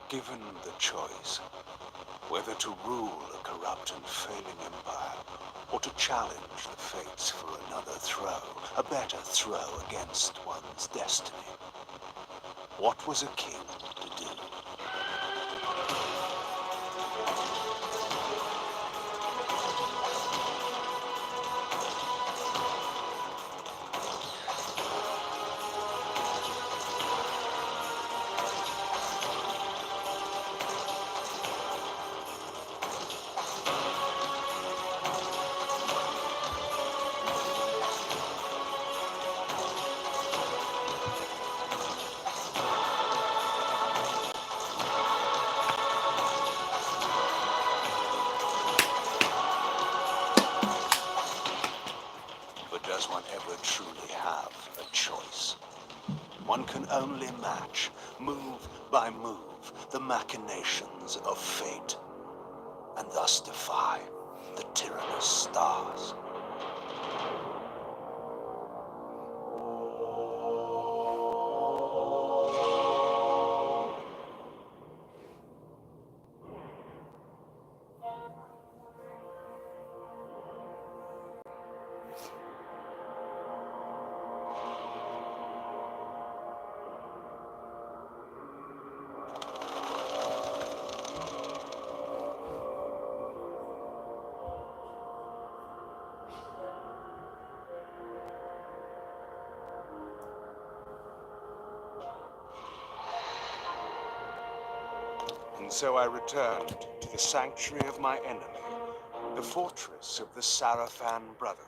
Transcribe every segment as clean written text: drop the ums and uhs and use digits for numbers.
Given the choice, whether to rule a corrupt and failing empire, or to challenge the fates for another throw, a better throw against one's destiny, what was a king to do? But does one ever truly have a choice? One can only match, move by move, the machinations of fate, and thus defy the tyrannous stars. And so I returned to the sanctuary of my enemy, the fortress of the Sarafan Brotherhood,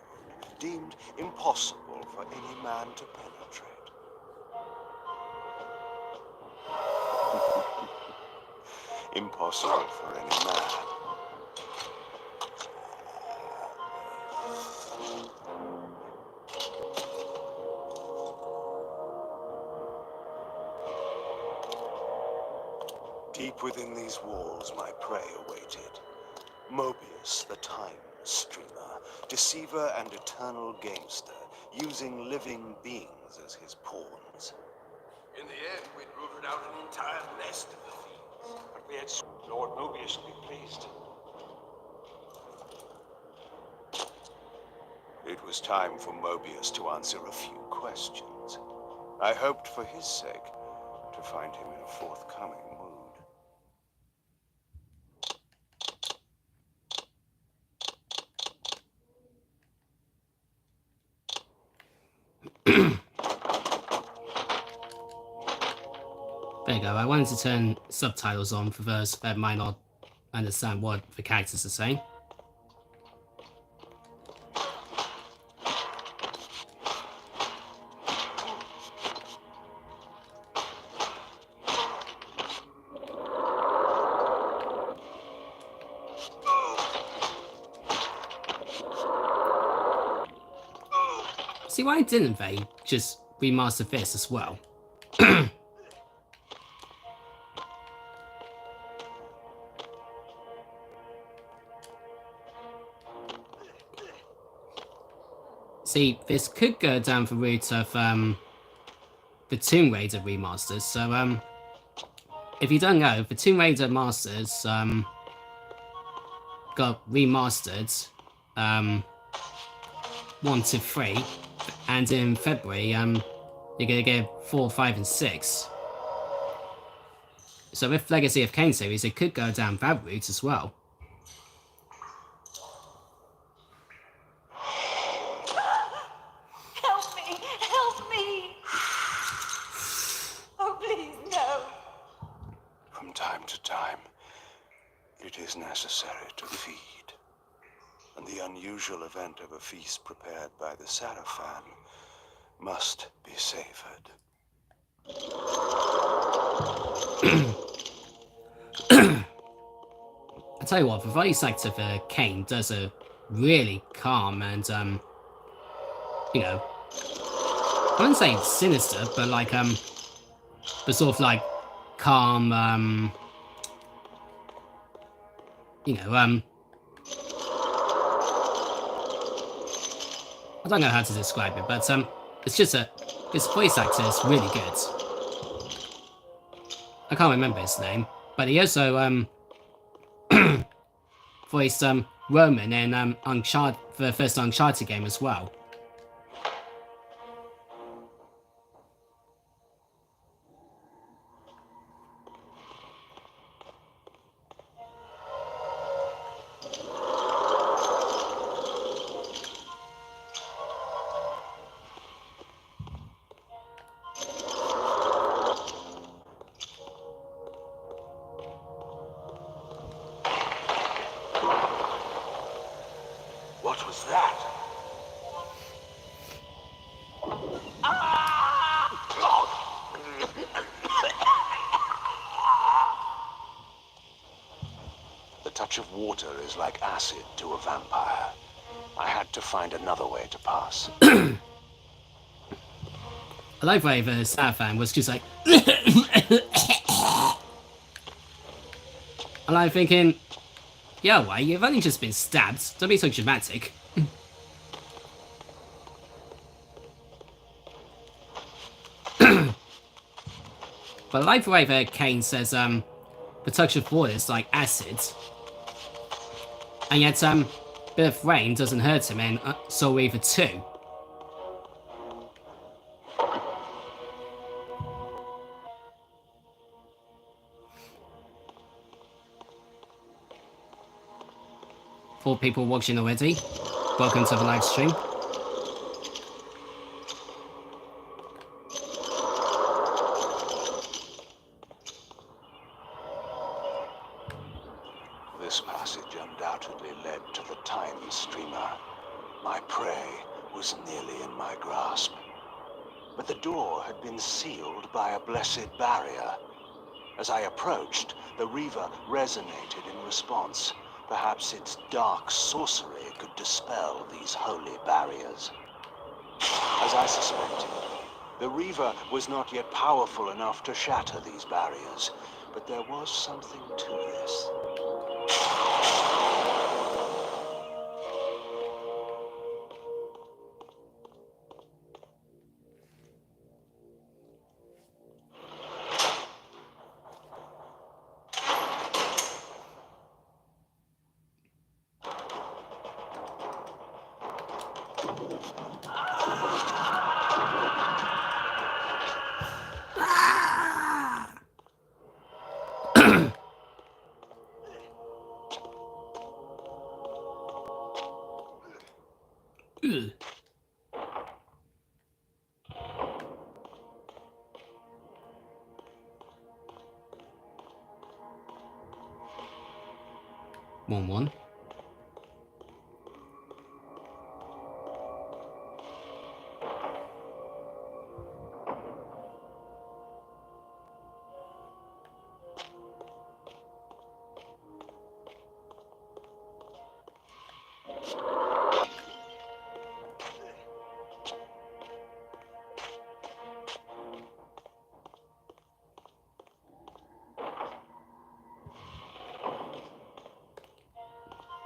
deemed impossible for any man to penetrate. Impossible for any man. Deep within these walls, my prey awaited. Mobius, the time streamer, deceiver and eternal gamester, using living beings as his pawns. In the end, we'd rooted out an entire nest of the fiends. But we had Lord Mobius would be pleased. It was time for Mobius to answer a few questions. I hoped for his sake to find him in a forthcoming mood. There you go. I wanted to turn subtitles on for those that might not understand what the characters are saying. See, why didn't they just remaster this as well? See, this could go down the route of the Tomb Raider remasters. So, if you don't know, the Tomb Raider masters got remastered 1 to 3, and in February you're gonna get 4, 5, and 6. So with Legacy of Kain series, it could go down that route as well. It is necessary to feed, and the unusual event of a feast prepared by the Sarafan must be savored. I tell you what, the voice actor for Kain does a really calm and you know, I wouldn't say sinister, but like the sort of like calm you know, I don't know how to describe it, but it's just his voice actor is really good. I can't remember his name. But he also voiced Roman in Uncharted, the first Uncharted game as well. What was that? The touch of water is like acid to a vampire. I had to find another way to pass. I like why the Southland was just like and I'm thinking, yeah, why, you've only just been stabbed, don't be so dramatic. But I like the way that Kain says the touch of water is like acid. And yet bit of rain doesn't hurt him, and Soul Reaver 2. For people watching already, welcome to the live stream. This passage undoubtedly led to the time streamer. My prey was nearly in my grasp. But the door had been sealed by a blessed barrier. As I approached, the Reaver resonated in response. Perhaps its dark sorcery could dispel these holy barriers. As I suspected, the Reaver was not yet powerful enough to shatter these barriers, but there was something to this. Ugh. One.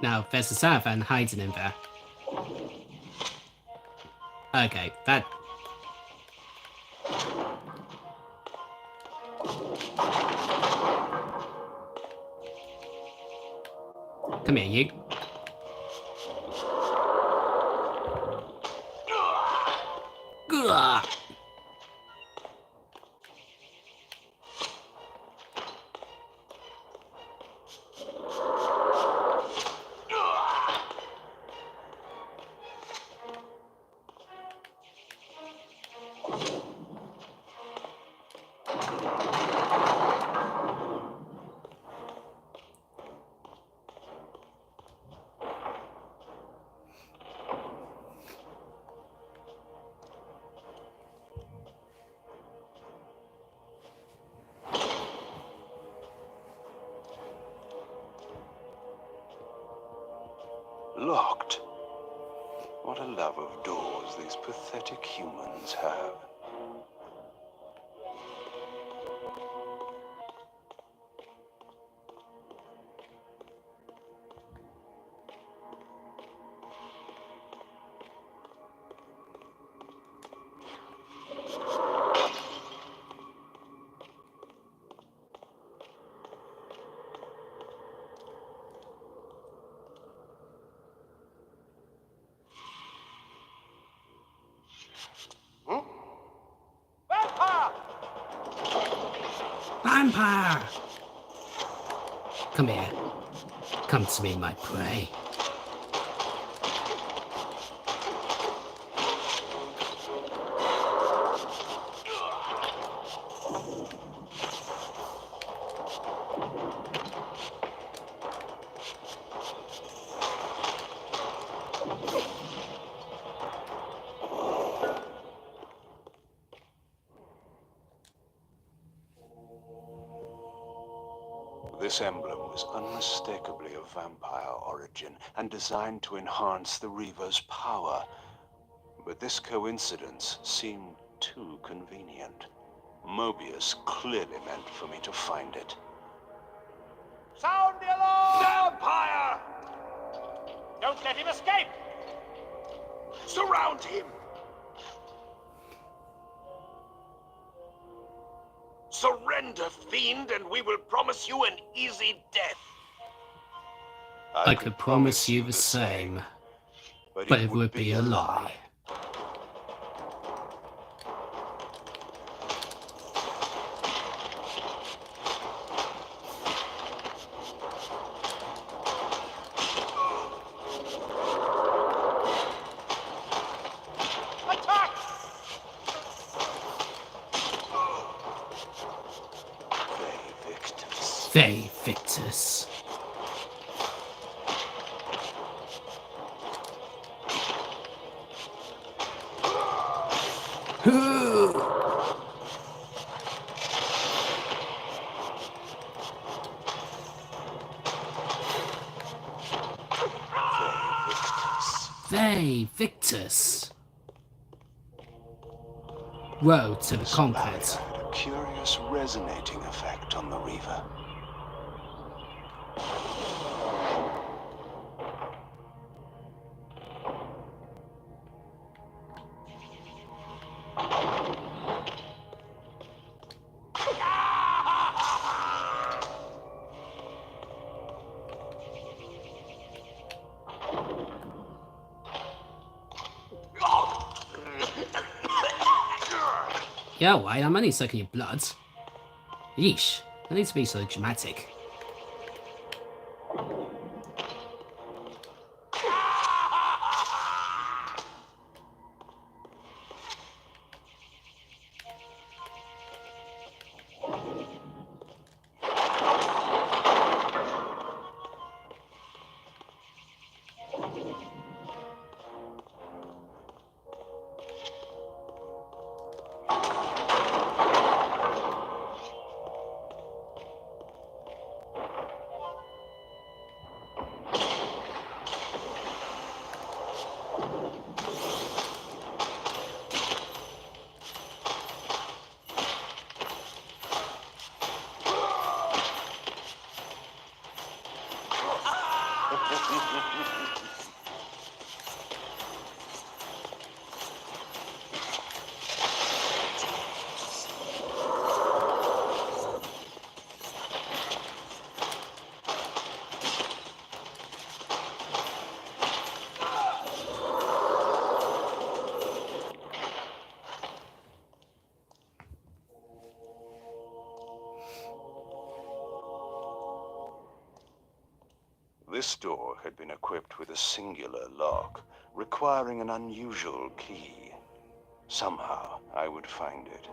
Now, there's a Southland hiding in there. Okay, that... Come here, you. Gah! Locked. What a love of doors these pathetic humans have. vampire! Come here. Come to me, my prey. This emblem was unmistakably of vampire origin and designed to enhance the Reaver's power. But this coincidence seemed too convenient. Mobius clearly meant for me to find it. Sound the alarm! Vampire! Don't let him escape! Surround him! Surrender, fiend, and we will promise you an easy death. I could promise you the same, but it would be a lie. Attack! They Victus. They Victus. Road to the conquered. Had a curious resonating effect on the Reaver. Yeah, alright, I'm only sucking your blood. Yeesh, that needs to be so dramatic. This door had been equipped with a singular lock, requiring an unusual key. Somehow, I would find it.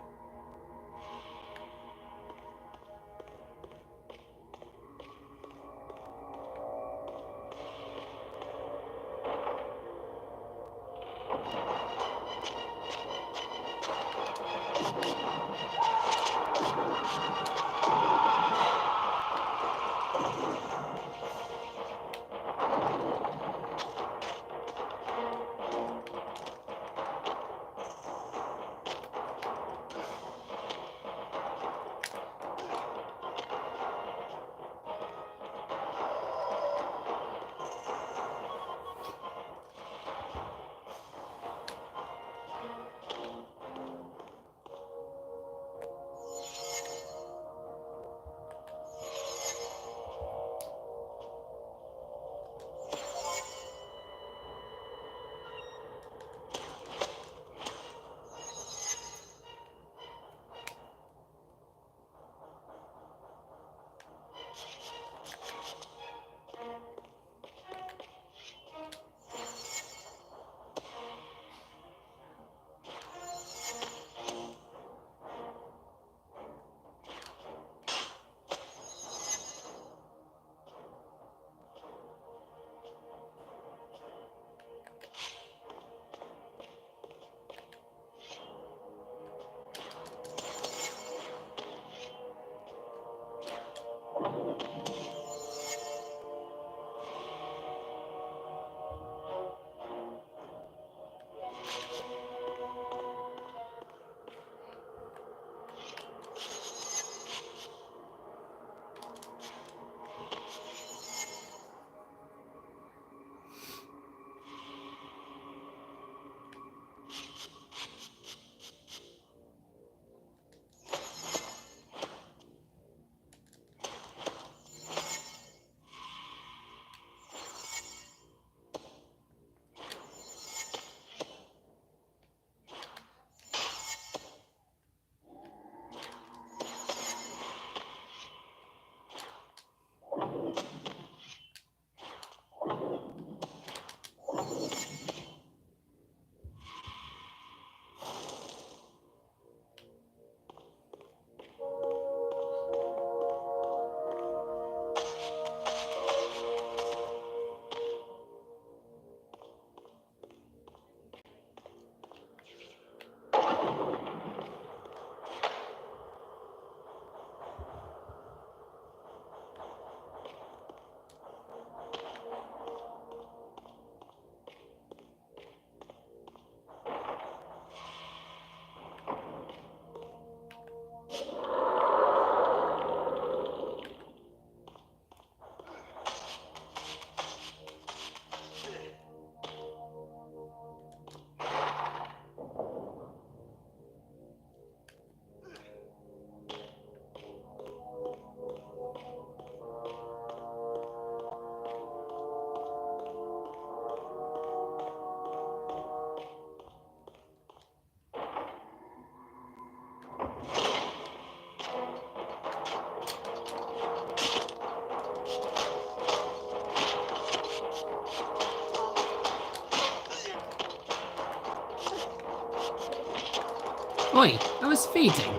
Oi, I was feeding.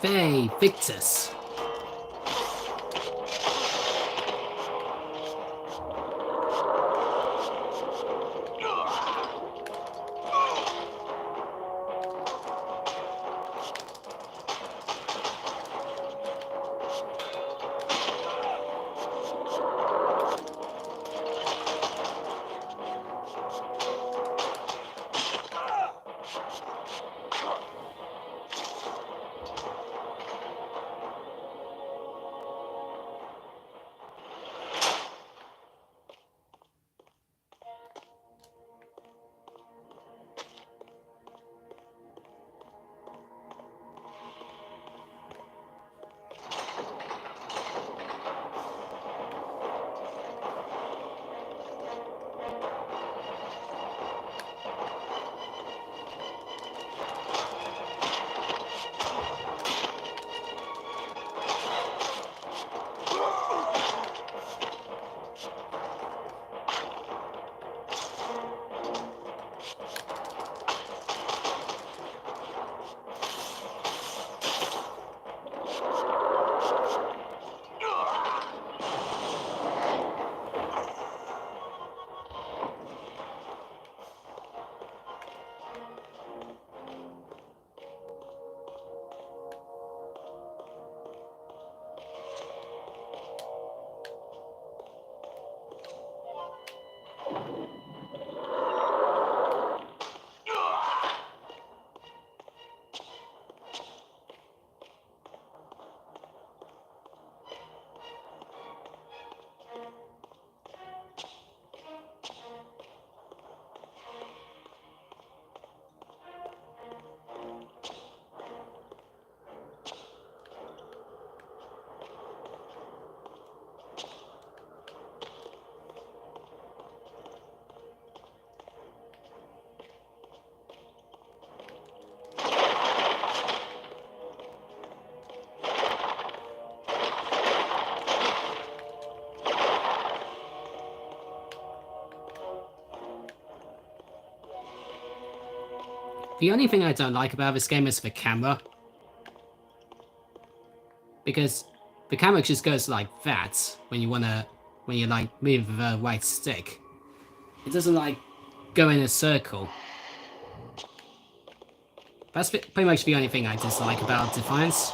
Vey Victus. The only thing I don't like about this game is the camera. Because the camera just goes like that when you like move the right stick. It doesn't like go in a circle. That's pretty much the only thing I dislike about Defiance.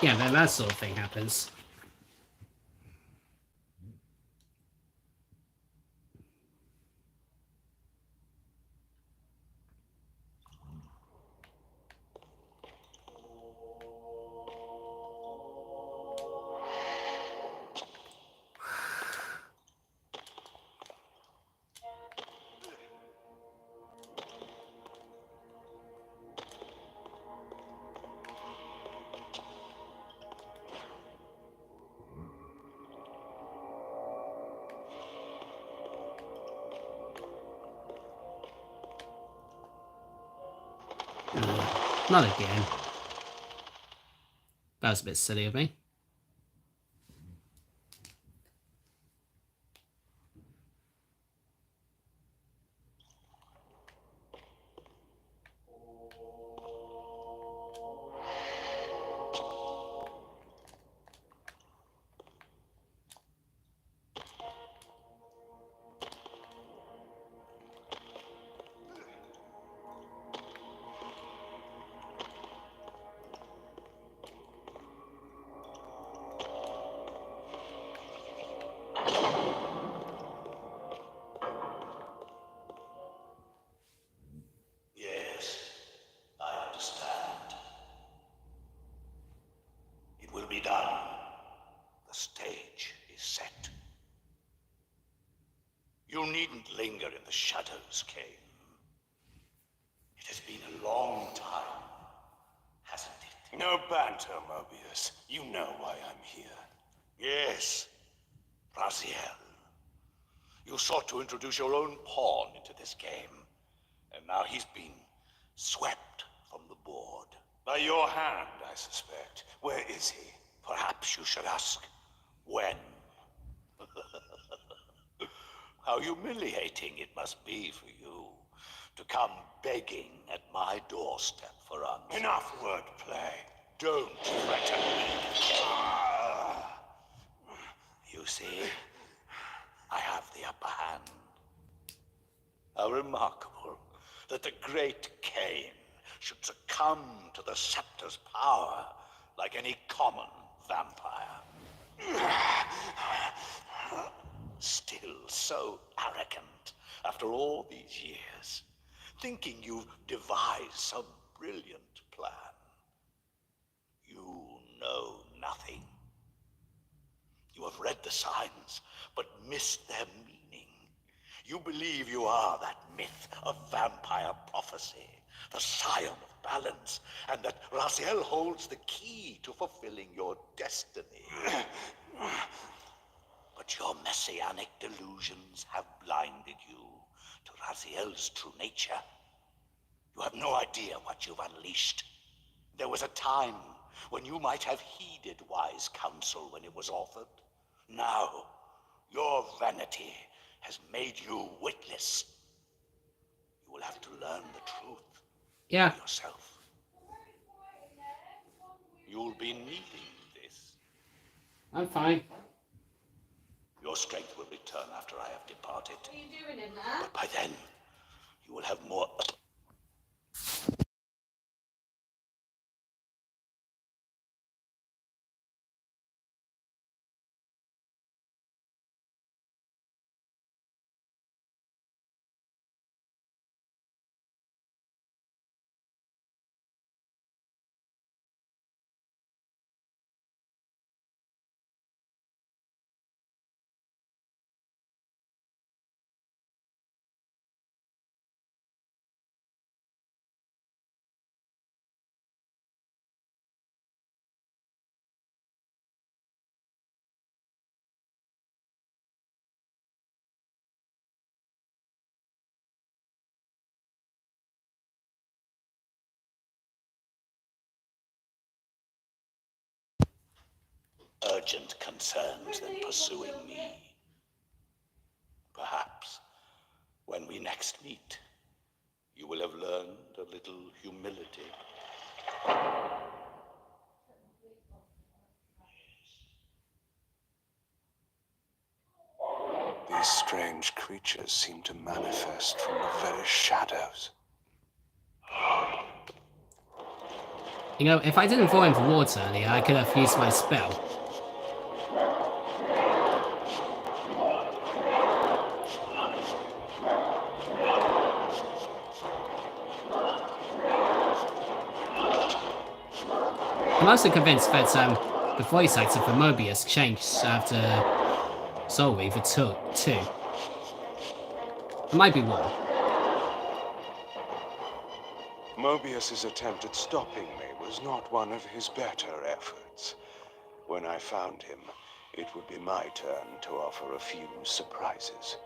Yeah, that sort of thing happens. Not again. That was a bit silly of me. Yes, I understand. It will be done. The stage is set. You needn't linger in the shadows, Kain. It has been a long time, hasn't it? No banter, Mobius. You know why I'm here. Yes, Raziel. You sought to introduce your own pawn into this game, and now he's been swept from the board. By your hand, I suspect. Where is he? Perhaps you should ask, when? How humiliating it must be for you to come begging at my doorstep for answers. Enough wordplay. Don't threaten me, Kain. You see, I have the upper hand. How remarkable that the great Kain should succumb to the scepter's power like any common vampire. Still so arrogant after all these years, thinking you've devised some brilliant plan. You know nothing. You have read the signs, but missed their meaning. You believe you are that myth of vampire prophecy, the scion of balance, and that Raziel holds the key to fulfilling your destiny. But your messianic delusions have blinded you to Raziel's true nature. You have no idea what you've unleashed. There was a time when you might have heeded wise counsel when it was offered. Now, your vanity has made you witless. You will have to learn the truth Yeah. for yourself. You'll be needing this. I'm fine. Your strength will return after I have departed. What are you doing in there? But by then, you will have more... urgent concerns than pursuing me. Perhaps, when we next meet, you will have learned a little humility. These strange creatures seem to manifest from the very shadows. You know, if I didn't fall into water earlier, I could have used my spell. I'm also convinced that the voice actor for Mobius changed after Soul Reaver 2. It might be one. Mobius's attempt at stopping me was not one of his better efforts. When I found him, it would be my turn to offer a few surprises.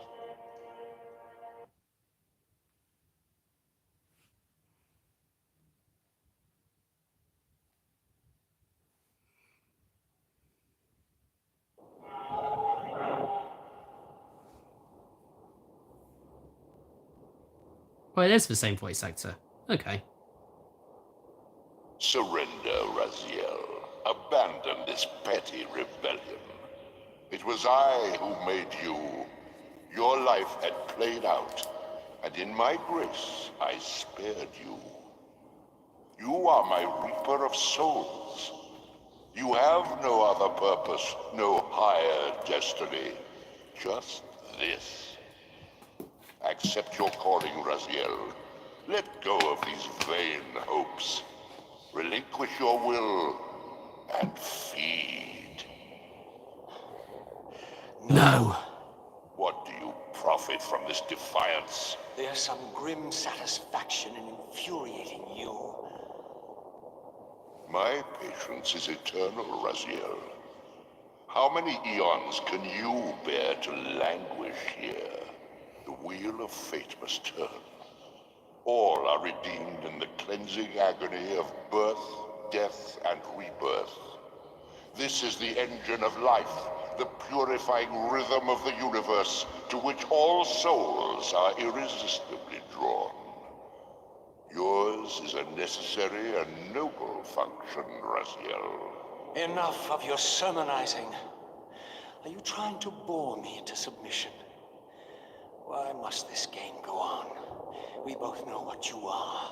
Well, it is the same voice actor. Okay. Surrender, Raziel. Abandon this petty rebellion. It was I who made you. Your life had played out, and in my grace, I spared you. You are my reaper of souls. You have no other purpose, no higher destiny. Just this. Accept your calling, Raziel. Let go of these vain hopes. Relinquish your will and feed. No. What do you profit from this defiance? There's some grim satisfaction in infuriating you. My patience is eternal, Raziel. How many eons can you bear to languish here? The wheel of fate must turn. All are redeemed in the cleansing agony of birth, death, and rebirth. This is the engine of life, the purifying rhythm of the universe, to which all souls are irresistibly drawn. Yours is a necessary and noble function, Raziel. Enough of your sermonizing. Are you trying to bore me into submission? Why must this game go on? We both know what you are.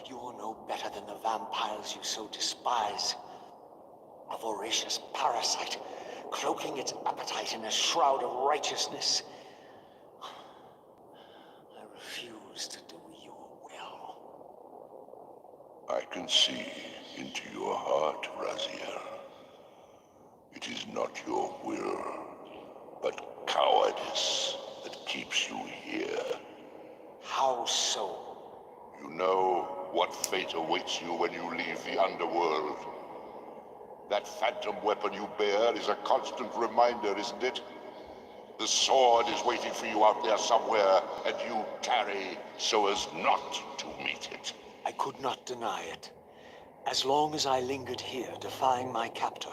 You are no better than the vampires you so despise. A voracious parasite, cloaking its appetite in a shroud of righteousness. I refuse to do your will. I can see into your heart, Raziel. It is not your will, but cowardice that keeps you here. How so? You know what fate awaits you when you leave the underworld. That phantom weapon you bear is a constant reminder, isn't it? The sword is waiting for you out there somewhere, and you tarry so as not to meet it. I could not deny it. As long as I lingered here, defying my captor,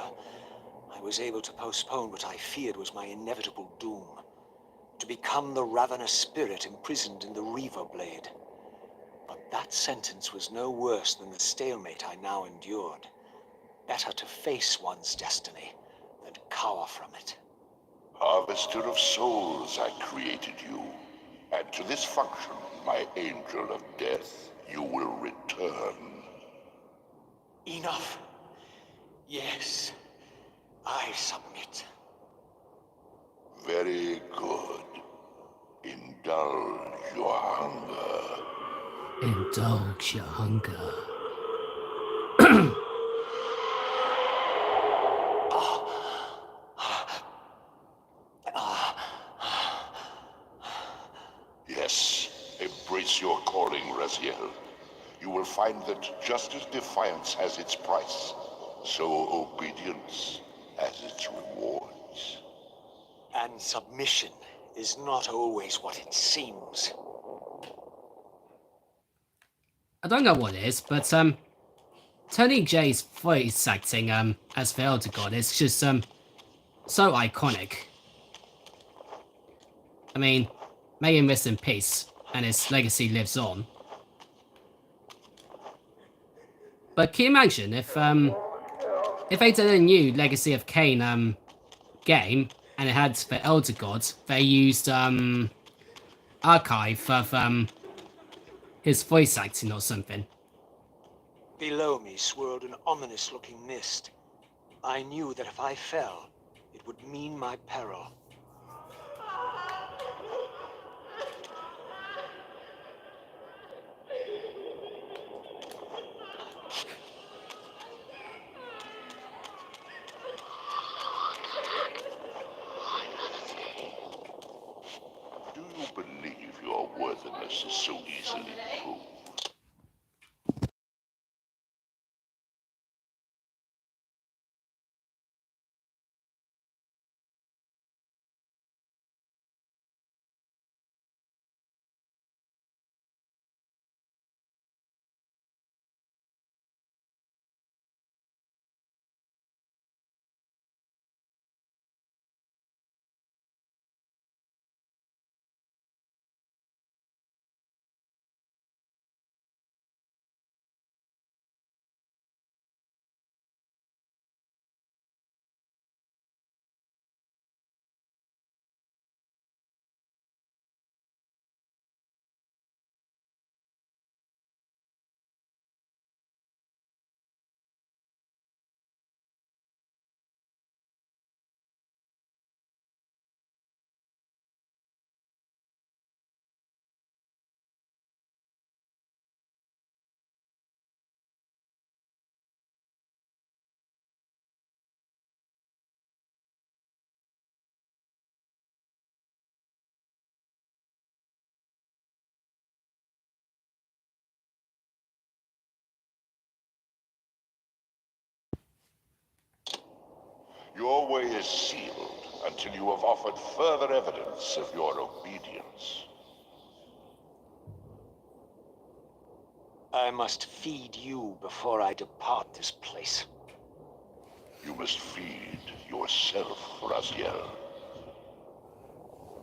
I was able to postpone what I feared was my inevitable doom. To become the ravenous spirit imprisoned in the Reaver Blade. But that sentence was no worse than the stalemate I now endured. Better to face one's destiny than cower from it. Harvester of souls, I created you. And to this function, my angel of death, you will return. Enough. Yes, I submit. Very good. Indulge your hunger. Indulge your hunger. Yes, embrace your calling, Raziel. You will find that just as defiance has its price, so obedience has its rewards. And submission is not always what it seems. I don't know what it is, but Tony J's voice acting as the Elder God is just so iconic. I mean, may him rest in peace, and his legacy lives on. But can you imagine if they did a new Legacy of Kain game and it had the Elder God, they used archive of his voice acting or something. Below me swirled an ominous-looking mist. I knew that if I fell, it would mean my peril. Do you believe your worthiness is so easily proved? Your way is sealed until you have offered further evidence of your obedience. I must feed you before I depart this place. You must feed yourself, Raziel.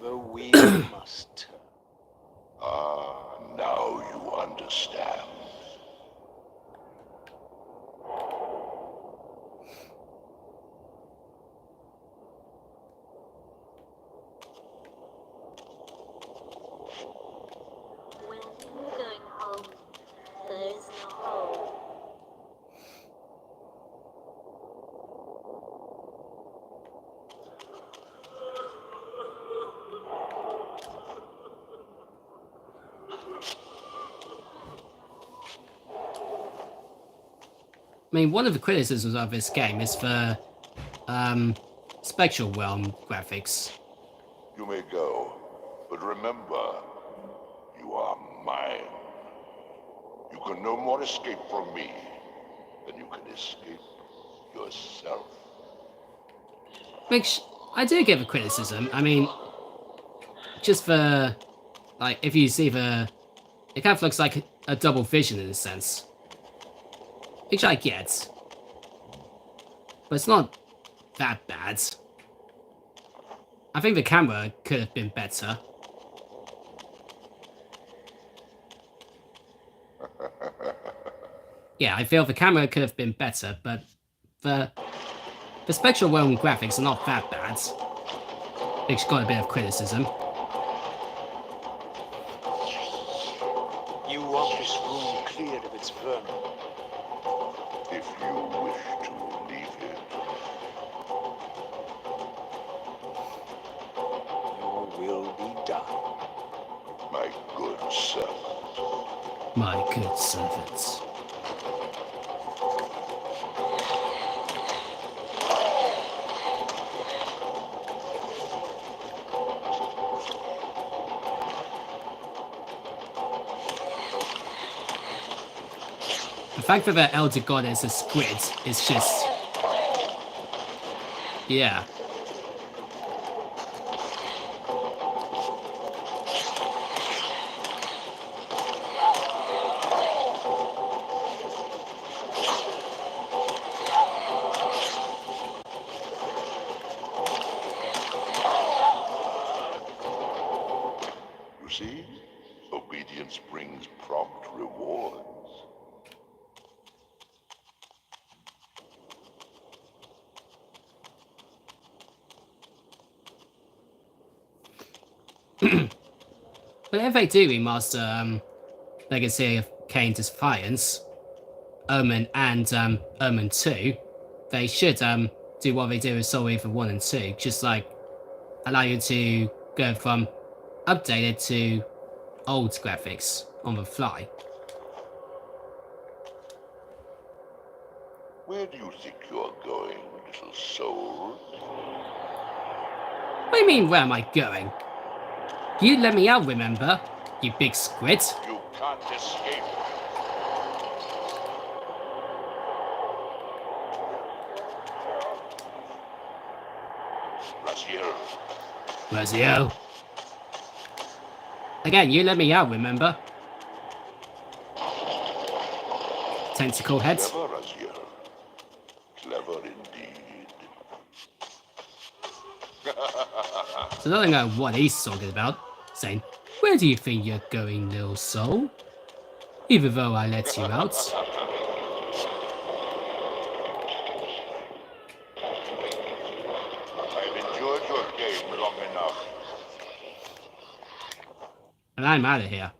The wheel must. Ah, now you understand. When you're going home, there is no home. I mean, one of the criticisms of this game is the spectral realm graphics. You may go, but remember, you are mine. You can no more escape from me than you can escape yourself. Which I do give a criticism. I mean, just for like, if you see it kind of looks like a double vision in a sense, which I get, but it's not that bad. I think the camera could have been better. Yeah, I feel the camera could have been better, but the spectral realm graphics are not that bad, which got a bit of criticism. You want this room cleared of its vermin. If you wish to leave it, Your will be done. my good servant. My good servants. The fact that the elder goddess is squid is just... yeah. You see, obedience brings prompt rewards. But if they do remaster Legacy of Kain Defiance, Omen and Omen 2, they should do what they do with Soul Reaver 1 and 2, just like allow you to go from updated to old graphics on the fly. Where do you think you're going, little soul? What do you mean, where am I going? You let me out, remember? You big squid. You can't escape. Raziel, Razio. Again, you let me out, remember? Tentacle head. clever, Raziel. Clever indeed. So I don't know what he's talking about. Saying, where do you think you're going, little soul? Even though I let you out. I've enjoyed your game long enough. And I'm out of here.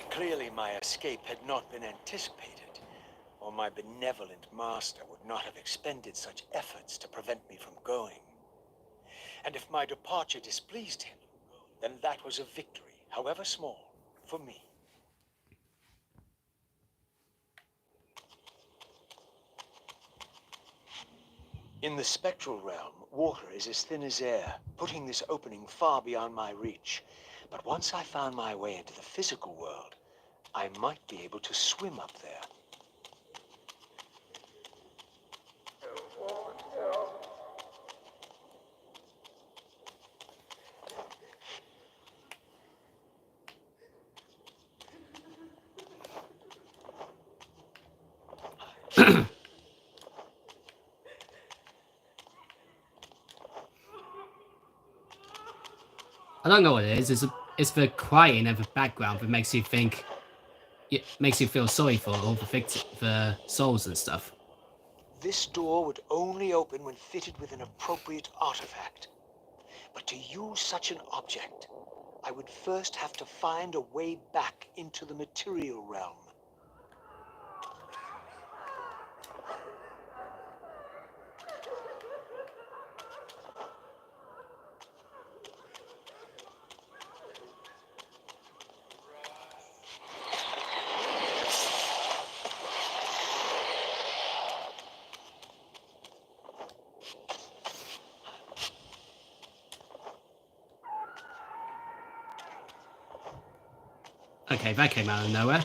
Clearly my escape had not been anticipated, or my benevolent master would not have expended such efforts to prevent me from going. And if my departure displeased him, then that was a victory, however small, for me. In the spectral realm, water is as thin as air, putting this opening far beyond my reach. But once I found my way into the physical world, I might be able to swim up there. I don't know what it is. It's the crying in the background that makes you think, it makes you feel sorry for all the souls and stuff. This door would only open when fitted with an appropriate artifact. But to use such an object, I would first have to find a way back into the material realm. Okay, that came out of nowhere.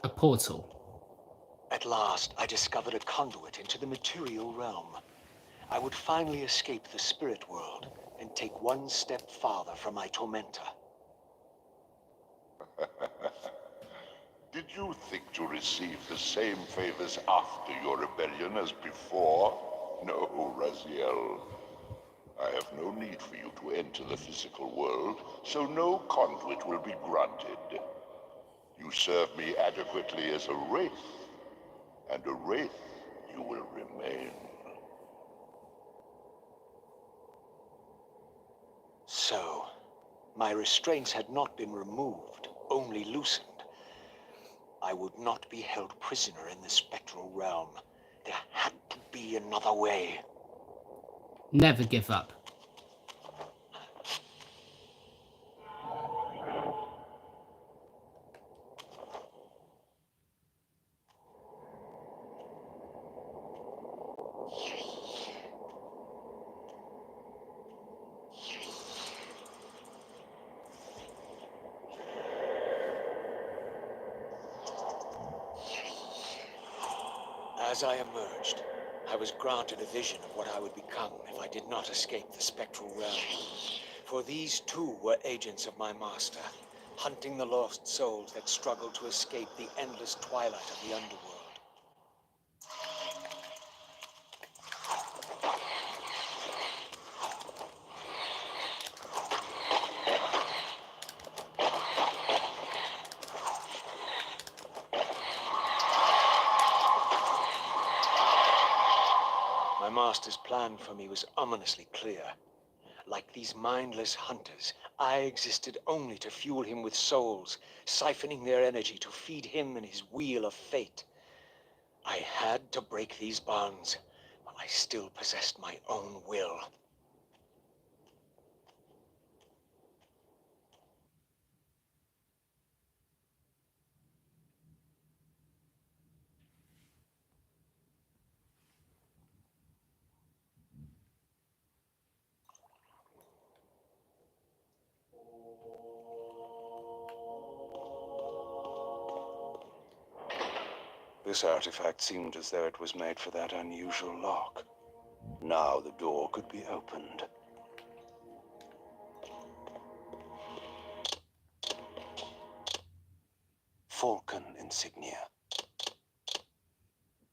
A portal. At last, I discovered a conduit into the material realm. I would finally escape the spirit world and take one step farther from my tormentor. Did you think to receive the same favors after your rebellion as before? No, Raziel. I have no need for you to enter the physical world, so no conduit will be granted. You serve me adequately as a wraith, and a wraith you will remain. So, my restraints had not been removed, only loosened. I would not be held prisoner in the spectral realm. There had to be another way. Never give up. As I emerged, I was granted a vision of what I would become if I did not escape the spectral realm. For these too were agents of my master, hunting the lost souls that struggled to escape the endless twilight of the underworld. My master's plan for me was ominously clear. Like these mindless hunters, I existed only to fuel him with souls, siphoning their energy to feed him and his wheel of fate. I had to break these bonds while I still possessed my own will. This artifact seemed as though it was made for that unusual lock. Now the door could be opened. Falcon insignia.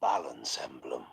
Balance emblem.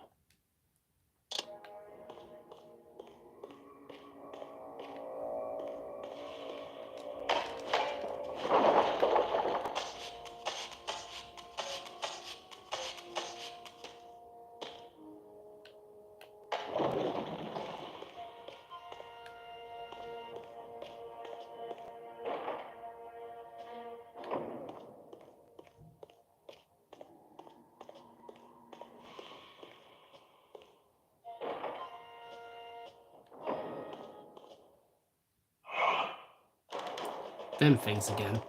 Them things again.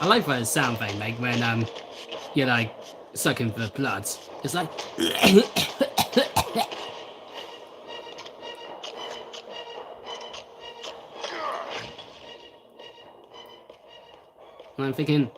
I like the sound they make when you're like sucking the blood. It's like I'm thinking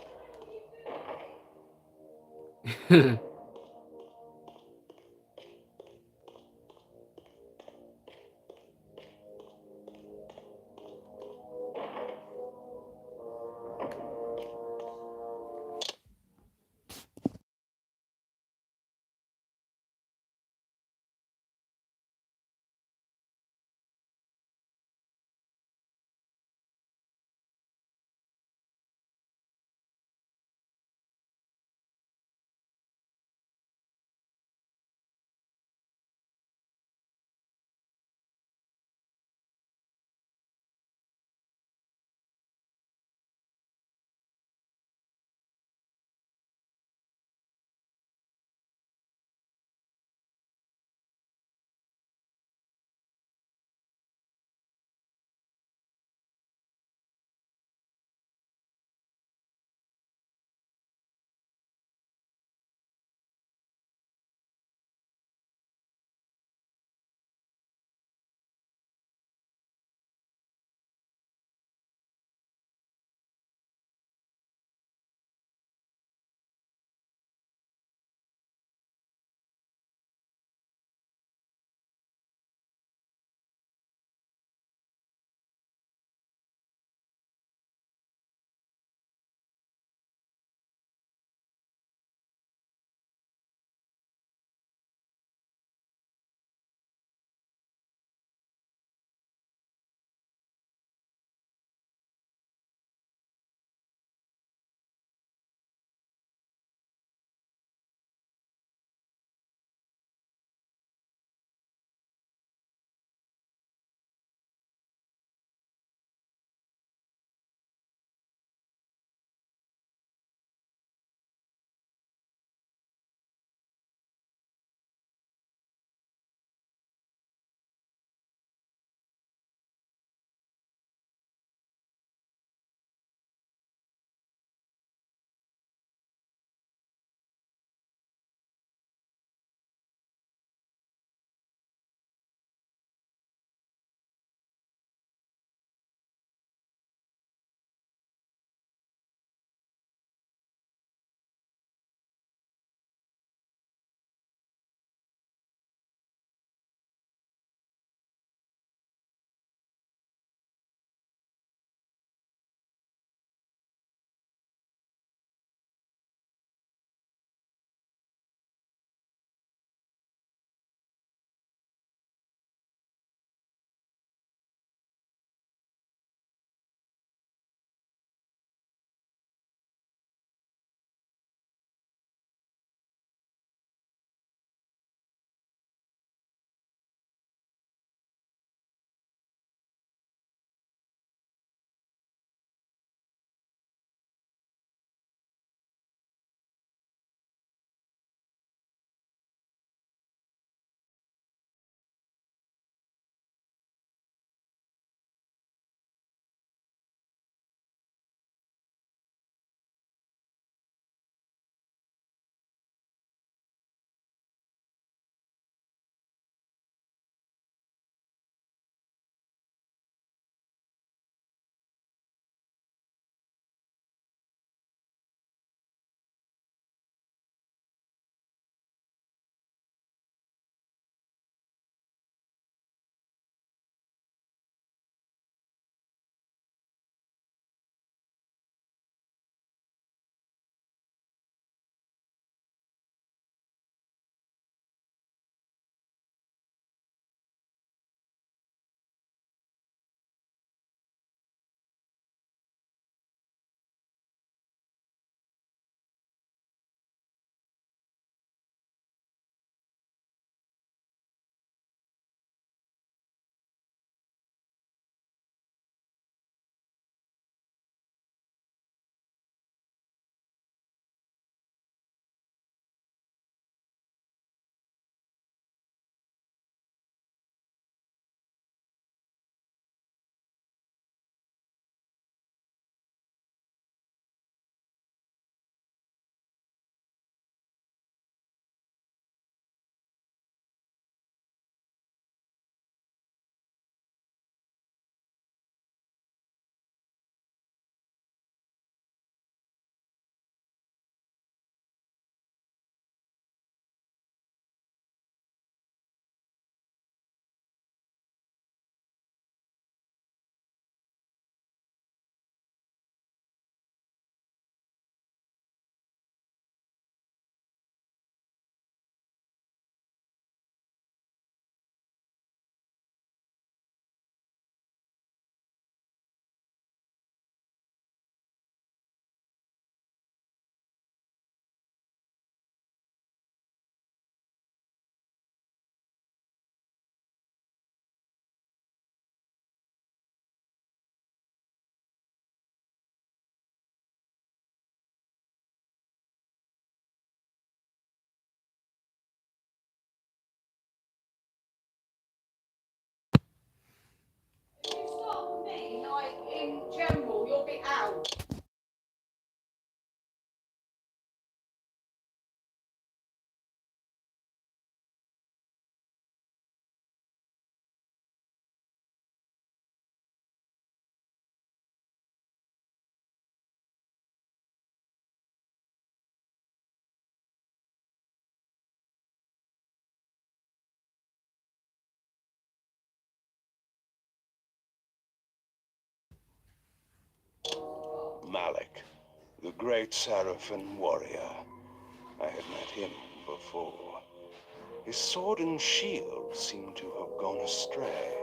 Malik, the great Sarafan warrior. I had met him before. His sword and shield seemed to have gone astray.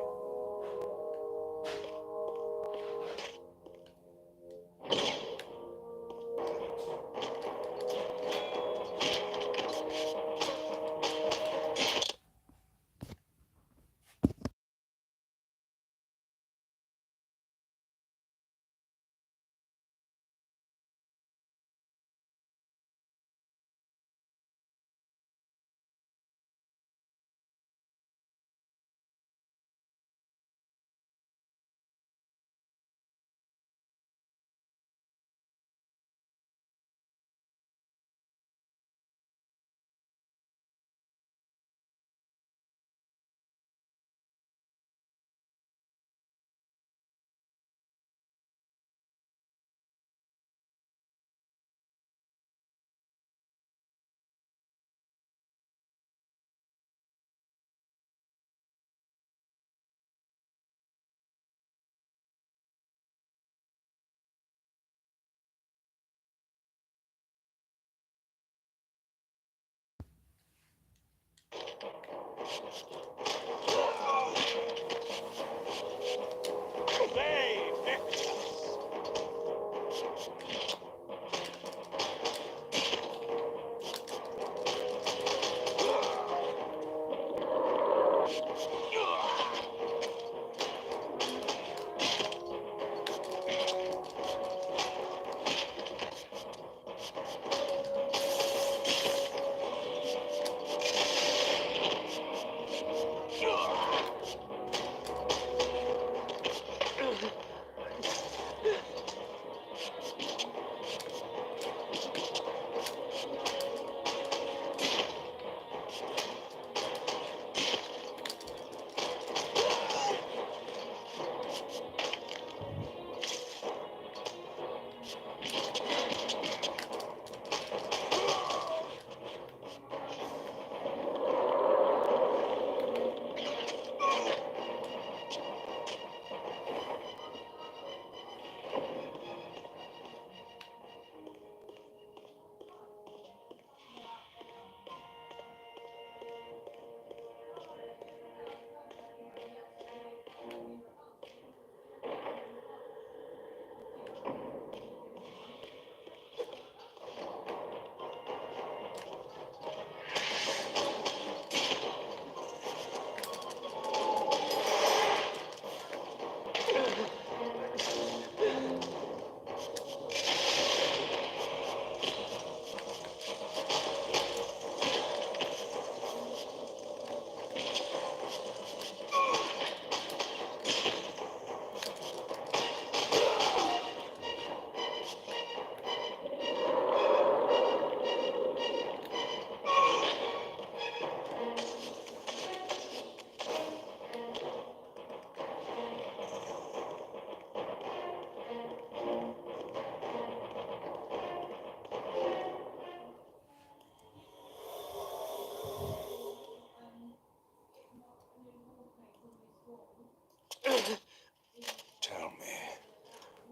Tell me,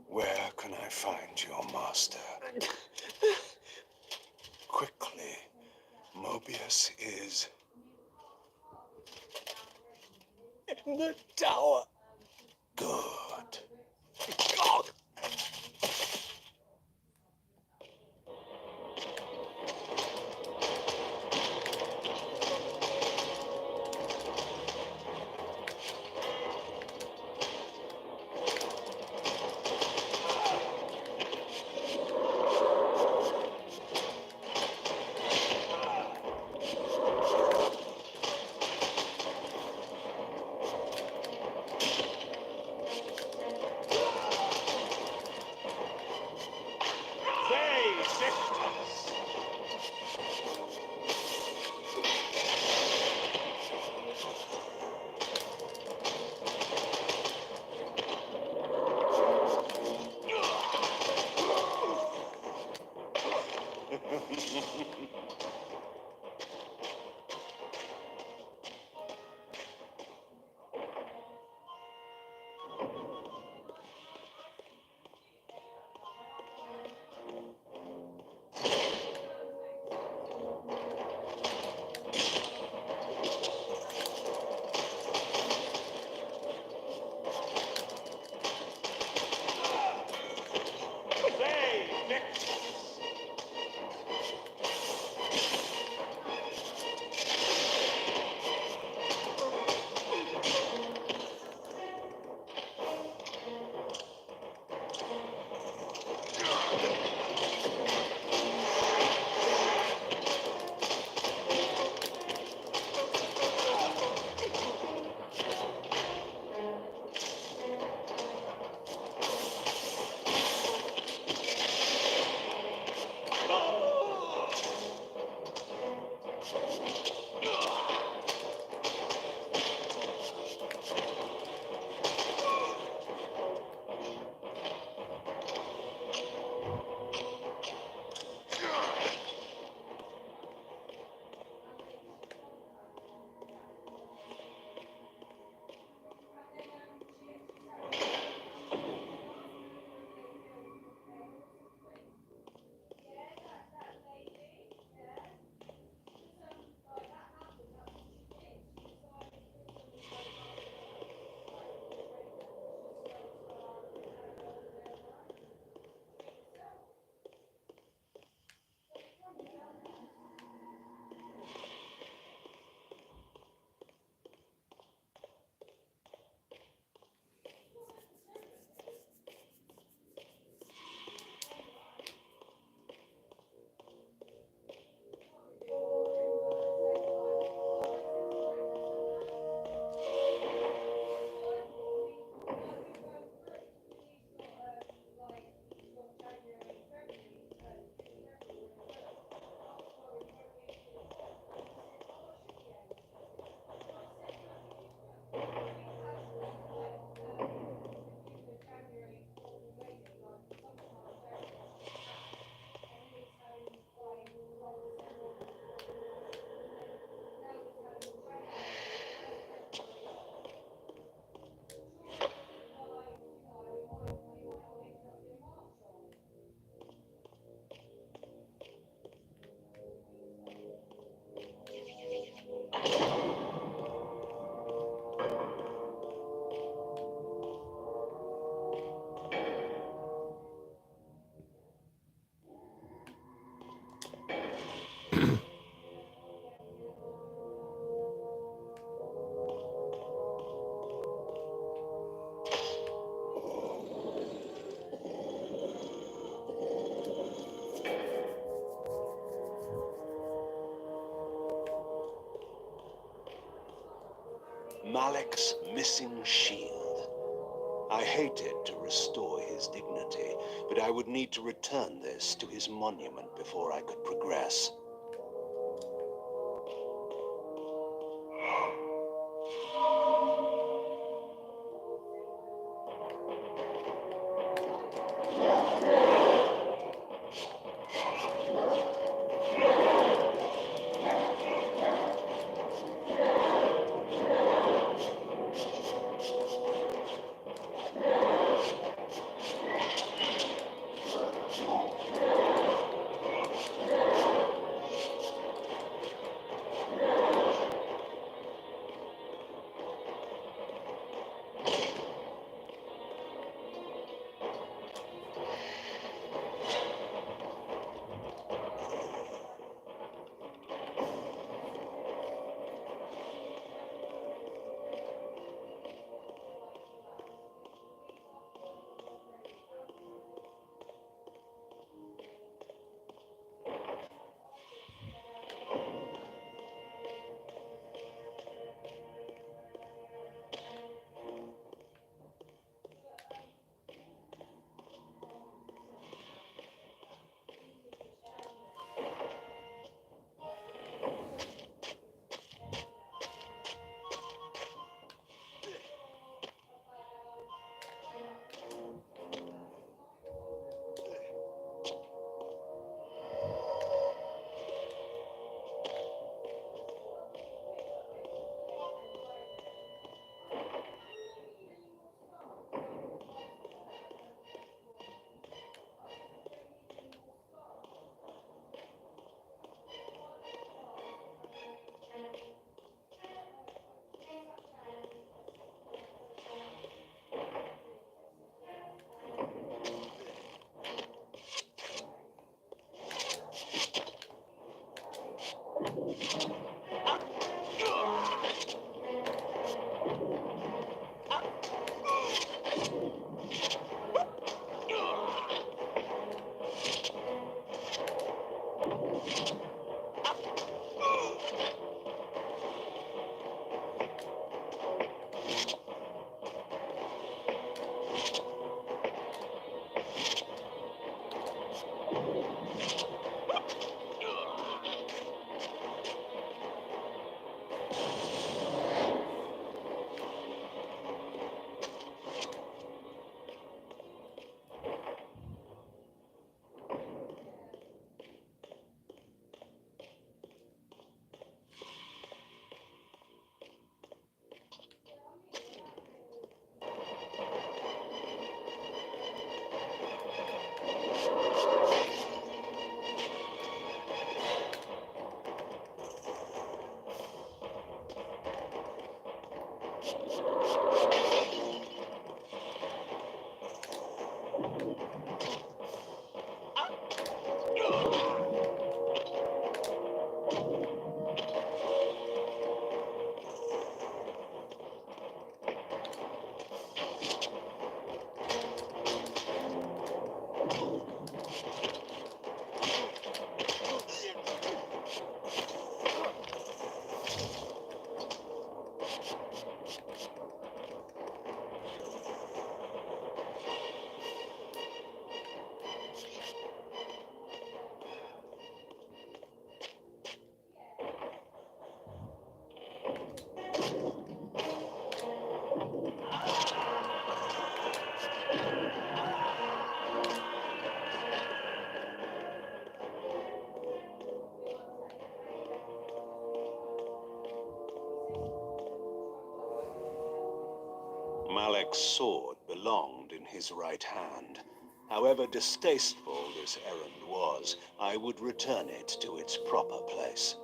where can I find your master? Quickly, Mobius is... In the tower. good. Malek's missing shield. I hated to restore his dignity, but I would need to return this to his monument before I could progress. Malek's sword belonged in his right hand. However distasteful this errand was, I would return it to its proper place.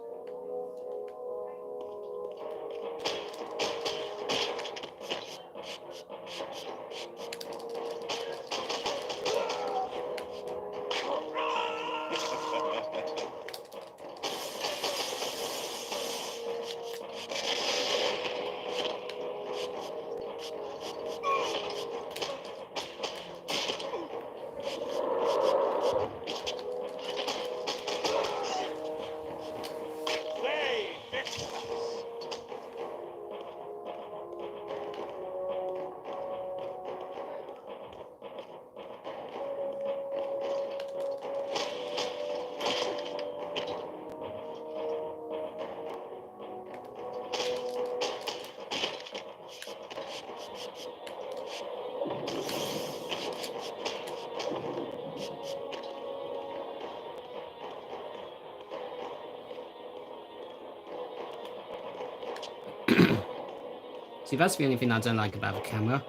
See, that's the only thing I don't like about the camera.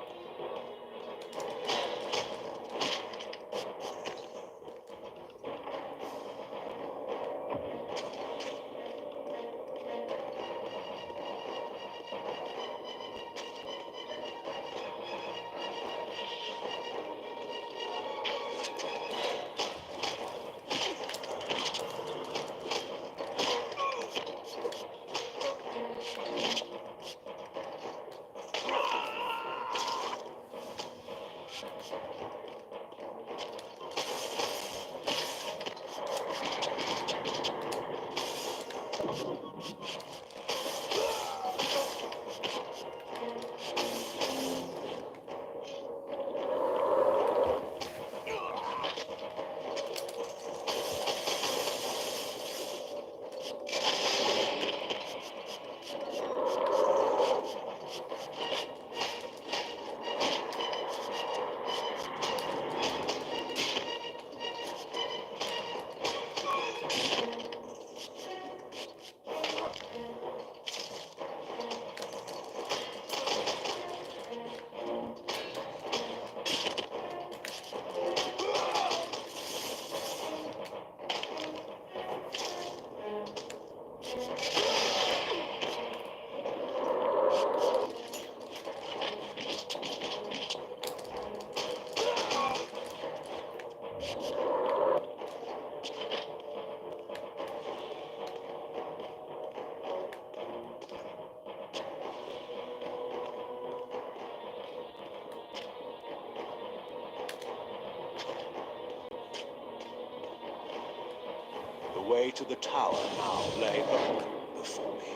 The way to the tower now lay open before me.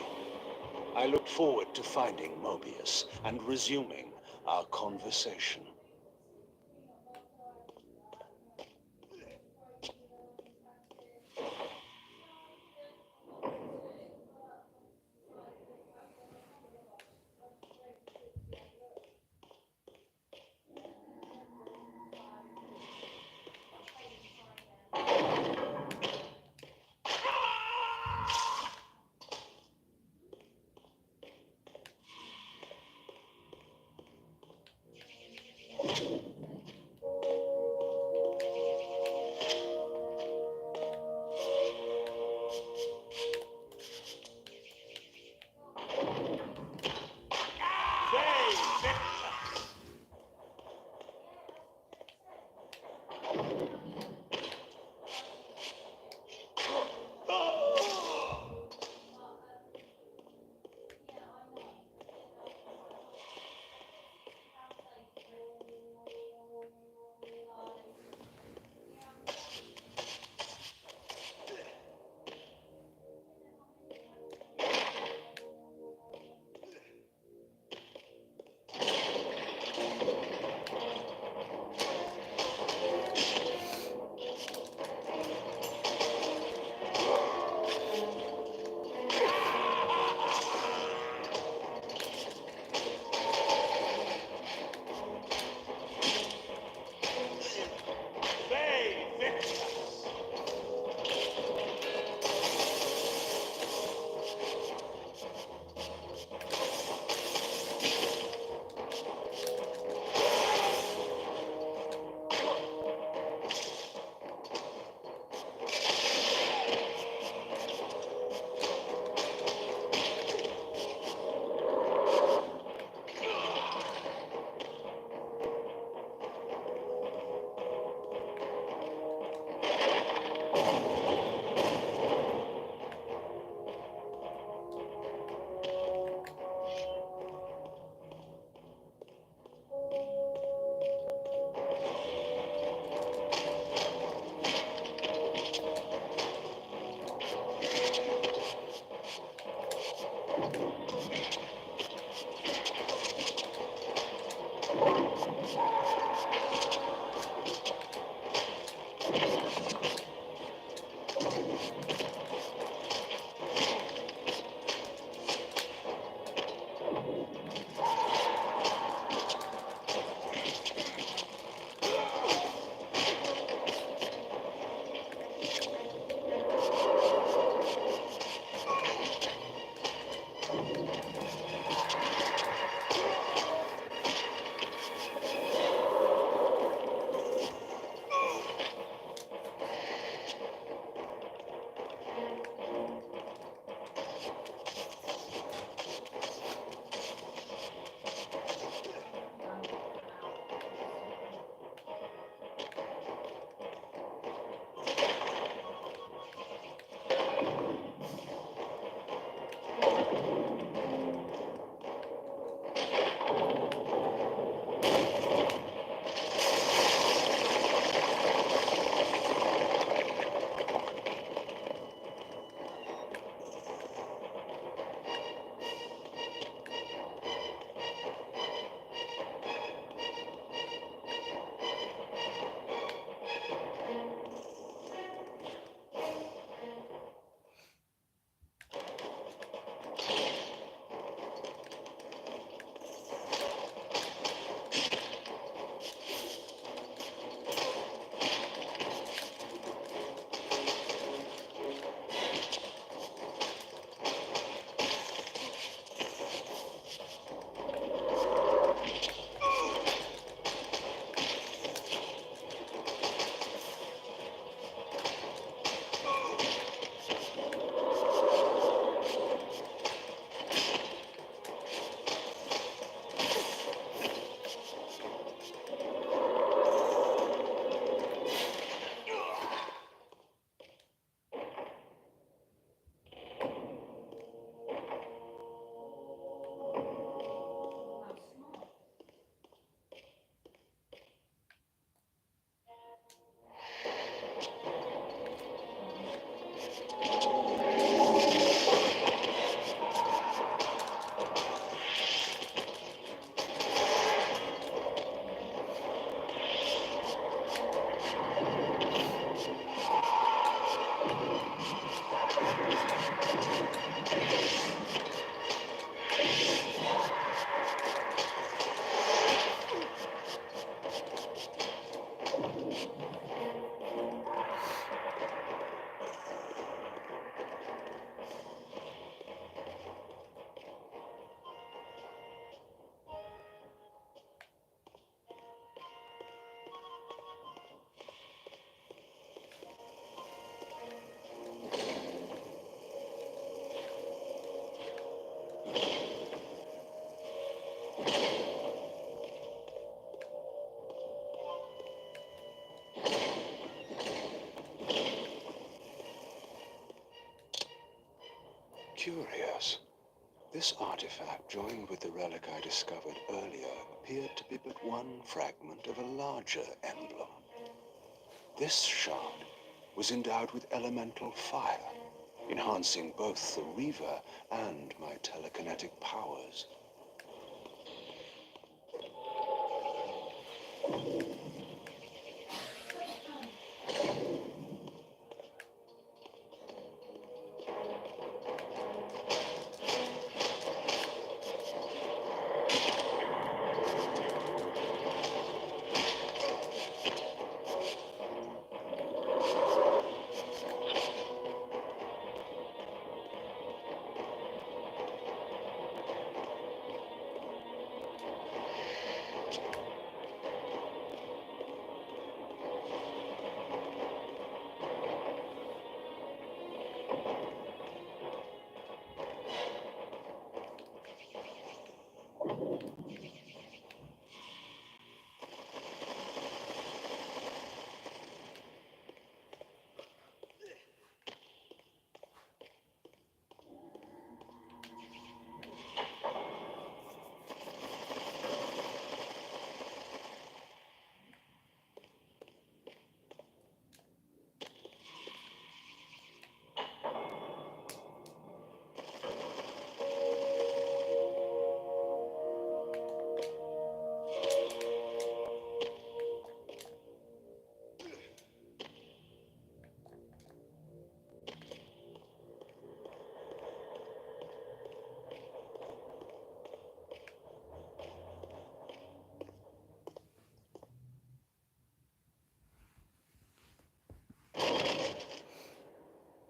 I looked forward to finding Mobius and resuming our conversation. Curious. This artifact, joined with the relic I discovered earlier, appeared to be but one fragment of a larger emblem. This shard was endowed with elemental fire, enhancing both the Reaver and my telekinetic powers.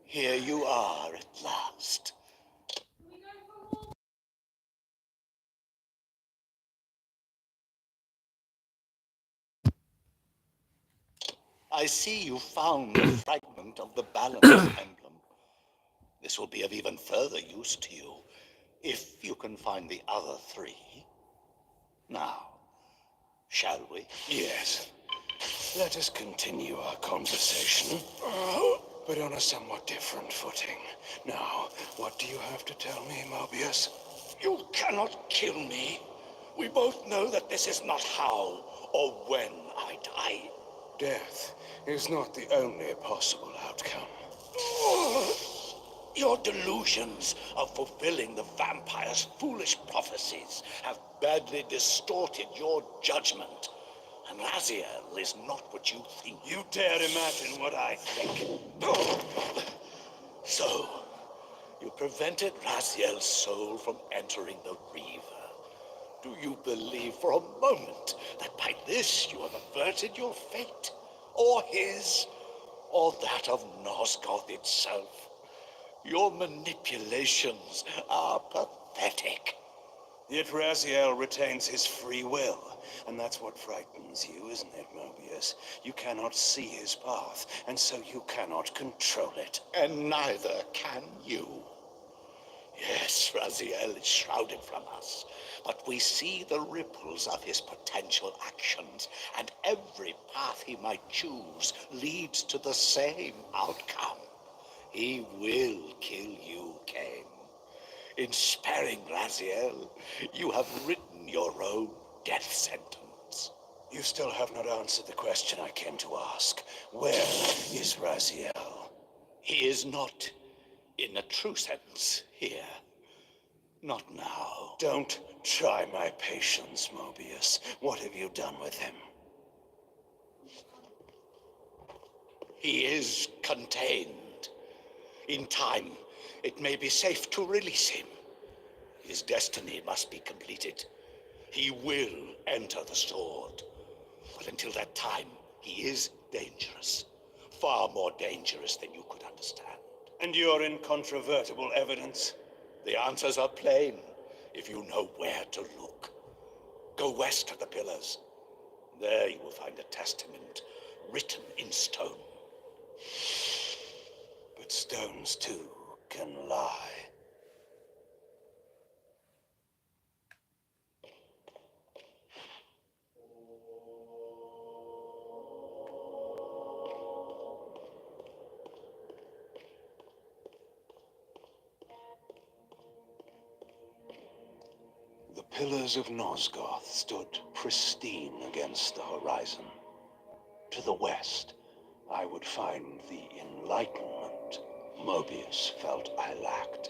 Here you are at last. I see you found a fragment of the balance emblem. This will be of even further use to you, if you can find the other three. Now, shall we? Yes. Let us continue our conversation, but on a somewhat different footing. Now, what do you have to tell me, Mobius? You cannot kill me. We both know that this is not how or when I die. Death is not the only possible outcome. Your delusions of fulfilling the vampire's foolish prophecies have badly distorted your judgment. And Raziel is not what you think. You dare imagine what I think. So, you prevented Raziel's soul from entering the Reaver. Do you believe for a moment that by this you have averted your fate? Or his? Or that of Nosgoth itself? Your manipulations are pathetic. Yet Raziel retains his free will, and that's what frightens you, isn't it, Mobius? You cannot see his path, and so you cannot control it. And neither can you. Yes, Raziel is shrouded from us, but we see the ripples of his potential actions, and every path he might choose leads to the same outcome. He will kill you, Kain. In sparing Raziel, you have written your own death sentence. You still have not answered the question I came to ask. Where is Raziel? He is not, in a true sense, here. Not now. Don't try my patience, Mobius. What have you done with him? He is contained. In time, it may be safe to release him. His destiny must be completed. He will enter the sword. But until that time, he is dangerous. Far more dangerous than you could understand. And your incontrovertible evidence? The answers are plain, if you know where to look. Go west of the pillars. There you will find a testament written in stone. But stones, too, can lie. pillars of Nosgoth stood pristine against the horizon. To the west, I would find the enlightenment Mobius felt I lacked.